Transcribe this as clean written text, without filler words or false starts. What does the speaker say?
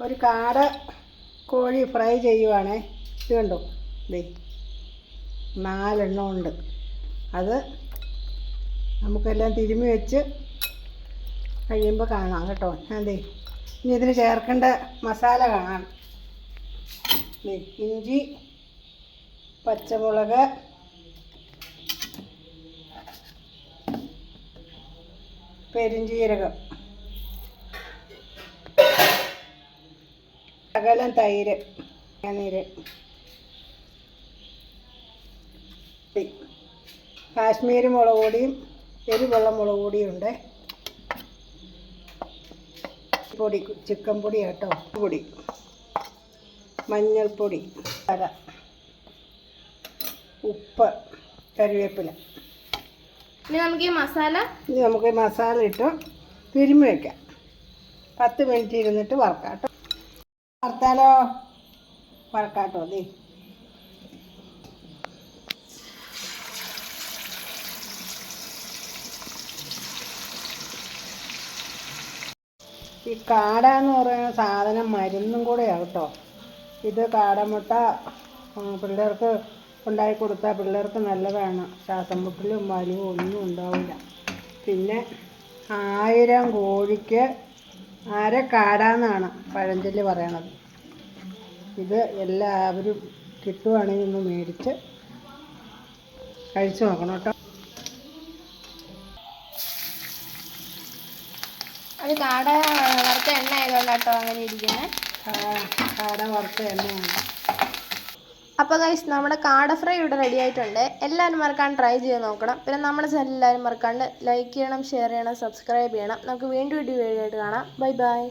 ഒരു കാട കോഴി ഫ്രൈ ചെയ്യുവാണേ. ഇത് കണ്ടോ, ദേ 4 എണ്ണം ഉണ്ട്. അത് നമുക്കെല്ലാം തിരുമ്മി വെച്ച് കഴിയുമ്പോൾ കാണാം കേട്ടോ. അതെ, ഇനി ഇതിന് ചേർക്കേണ്ട മസാല കാണാം. ഇഞ്ചി, പച്ചമുളക്, പെരുംജീരകം, ശകലം തൈര്, നീര്, കാശ്മീരി മുളക് പൊടിയും എരിവുള്ള മുളക് പൊടിയും ഉണ്ട്. പൊടി ചിക്കൻ പൊടി കേട്ടോ, പൊടി, മഞ്ഞൾപ്പൊടി, ഉപ്പ്, കറിവേപ്പില. ഇനി നമുക്ക് ഈ മസാല ഇട്ട് തിരുമ്മി വയ്ക്കാം. 10 മിനിറ്റ് ഇരുന്നിട്ട് വറക്കാട്ടോ. വറക്കാട്ടോ. ദേ ഈ കാട എന്ന് പറയുന്ന സാധനം മരുന്നും കൂടെയാണ് കേട്ടോ. ഇത് കാടമുട്ട പിള്ളേർക്ക് ഉണ്ടാക്കി കൊടുത്താൽ പിള്ളേർക്ക് നല്ലതാണ്. ശ്വാസം മുട്ടലും വലിവും ഒന്നും ഉണ്ടാവില്ല. പിന്നെ 1000 കോഴിക്ക് അര കാടാന്നാണ് പഴഞ്ചൊല്ല് പറയണത്. ഇത് എല്ലാവരും കിട്ടുവാണെങ്കിൽ ഒന്ന് മേടിച്ച് കഴിച്ചു നോക്കണം കേട്ടോ. അത് കാട വറുത്ത എണ്ണ ആയതുകൊണ്ടാട്ടോ അങ്ങനെ ഇരിക്കുന്നത്. കാട വറുത്ത എണ്ണയാണ്. അപ്പോൾ ഗൈസ്, നമ്മുടെ കാട ഫ്രൈ ഇവിടെ റെഡി ആയിട്ടുണ്ട്. എല്ലാവരും മറക്കാണ്ട് ട്രൈ ചെയ്ത് നോക്കണം. പിന്നെ നമ്മുടെ ചാനൽ എല്ലാവരും മറക്കാണ്ട് ലൈക്ക് ചെയ്യണം, ഷെയർ ചെയ്യണം, സബ്സ്ക്രൈബ് ചെയ്യണം. നമുക്ക് വീണ്ടും വീഡിയോ ആയിട്ട് കാണാം. Bye bye.